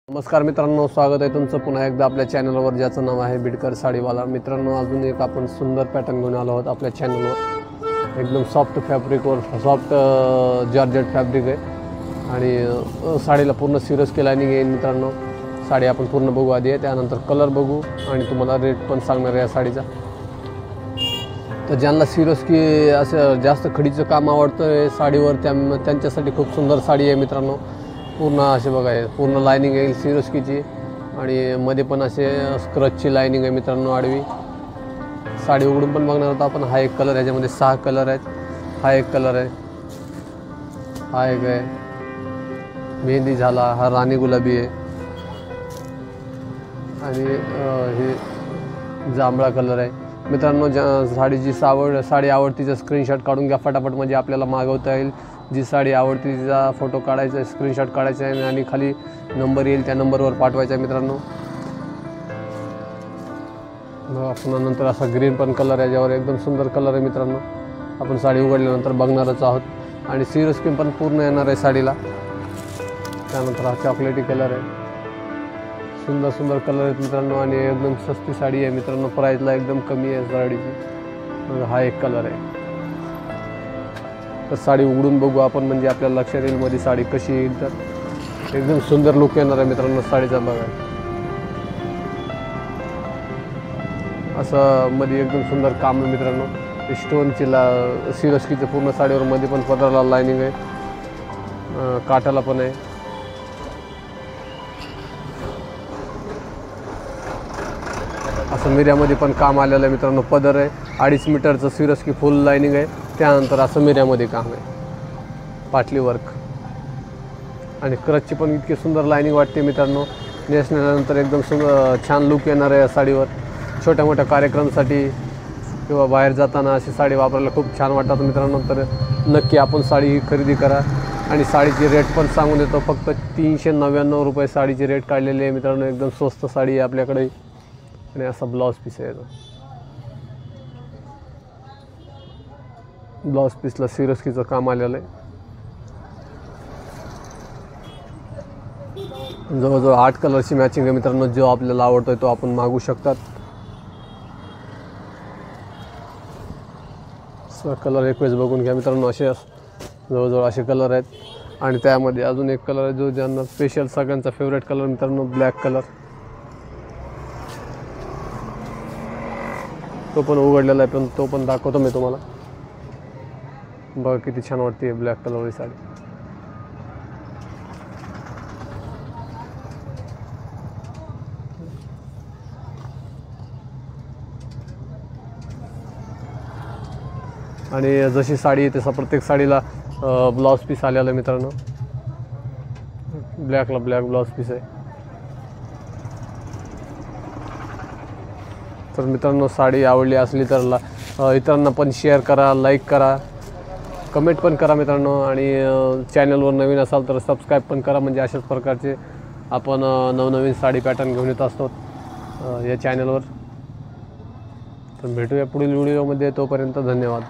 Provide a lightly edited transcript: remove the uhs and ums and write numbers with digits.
नमस्कार मित्रांनो, स्वागत आहे तुमचं पुन्हा एकदा आपल्या चॅनलवर, ज्याचं नाव आहे बिडकर साडीवाला। मित्रांनो, अजून एक आपण सुंदर पॅटर्न घेऊन आलो आहोत आपल्या चॅनलवर। एकदम सॉफ्ट फॅब्रिकवर, सॉफ्ट जॉर्जेट फॅब्रिक आहे आणि साडीला पूर्ण सिरोस्की लाइनिंग आहे। मित्रांनो, साडी आपण पूर्ण बघू आधी, त्यानंतर कलर बघू आणि तुम्हाला रेट पण सांगणार आहे या साडीचा। तर ज्यांना सिरोस्की असं जास्त खडीचं काम आवडतं साडीवर, त्यांच्यासाठी खूप सुंदर साडी आहे मित्रांनो। पूर्ण असे बघा, पूर्ण लाइनिंग आहे सिरोस्कीची आणि मध्ये पण असे स्क्रचची लाइनिंग आहे मित्रांनो आडवी। साडी उघडून पण बघणार होता आपण। हा एक कलर, याच्यामध्ये 6 कलर आहेत। हा एक कलर आहे, हा एक आहे मेहंदी झाला, हा राणी गुलाबी आहे आणि हे जांभळा कलर आहे। मित्रांनो, साडीची साडी आवडतीचा स्क्रीनशॉट काढून घ्या फटाफट, म्हणजे आपल्याला मागवता येईल। जी साडी आवडती तिचा फोटो काढायचा, स्क्रीनशॉट काढायचा आहे आणि खाली नंबर येईल त्या नंबरवर पाठवायचा आहे मित्रांनो। पुन्हा नंतर असा ग्रीन पण कलर आहे, ज्यावर एकदम सुंदर कलर आहे मित्रांनो। आपण साडी उघडल्यानंतर बघणारच आहोत आणि सिरोस्की पण पूर्ण येणार आहे साडीला। त्यानंतर हा चॉकलेटी कलर आहे, सुंदर सुंदर कलर आहेत मित्रांनो आणि एकदम सस्ती साडी आहे मित्रांनो, प्राईसला एकदम कमी आहे साडीची। हा एक कलर आहे। तर साडी उघडून बघू आपण, म्हणजे आपल्याला लक्षात येईल मध्ये साडी कशी येईल। तर एकदम सुंदर लुक येणार आहे मित्रांनो साडीचा, बघा असं मध्ये एकदम सुंदर काम आहे मित्रांनो। स्टोनची सिरोस्कीचं पूर्ण साडीवर मध्ये पण पदराला लाइनिंग आहे, काठाला पण आहे। असं मिऱ्यामध्ये पण काम आलेलं आहे मित्रांनो। पदर आहे 2.5 मीटरचं, सिरोस्की फुल लाइनिंग आहे। त्यानंतर असं मिऱ्यामध्ये काम आहे, पाटली वर्क आणि क्रचची पण इतकी सुंदर लाइनिंग वाटते मित्रांनो। नेसल्यानंतर एकदम सुंदर छान लुक येणार आहे या साडीवर। छोट्या मोठ्या कार्यक्रमासाठी किंवा बाहेर जाताना अशी साडी वापरायला खूप छान वाटतात मित्रांनो। तर नक्की आपण साडी ही खरेदी करा आणि साडीची रेट पण सांगून देतो, फक्त 399 रुपये साडीची रेट काढलेली आहे मित्रांनो। एकदम स्वस्त साडी आहे आपल्याकडे आणि असा ब्लाउज पीस आहे। ब्लाउज पीसला सिरोस्कीचं काम आलेलं आहे। जवळजवळ 8 कलरची मॅचिंग आहे मित्रांनो। जो आपल्याला आवडतोय तो आपण मागू शकतात। कलर एक वेळेस बघून घ्या मित्रांनो, असे जवळजवळ असे कलर आहेत आणि त्यामध्ये अजून एक कलर आहे जो ज्यांना स्पेशल, सगळ्यांचा फेवरेट कलर मित्रांनो, ब्लॅक कलर। तो पण उघडलेला आहे, पण तो पण दाखवतो मी तुम्हाला। बघा किती छान वाटते ब्लॅक कलरची साडी। आणि जशी साडी आहे तसा प्रत्येक साडीला ब्लाउज पीस आलेला आहे मित्रांनो। ब्लॅकला ब्लॅक ब्लाउज पीस आहे। तर मित्रांनो, साडी आवडली असली तर इतरांना पण शेअर करा, लाईक करा, कमेंट पण करा मित्रांनो आणि चॅनलवर नवीन असाल तर सबस्क्राईब पण करा, म्हणजे अशाच प्रकारचे आपण नवनवीन साडी पॅटर्न घेऊन येत असतो या चॅनलवर। तर भेटूया पुढील व्हिडिओमध्ये, तोपर्यंत धन्यवाद।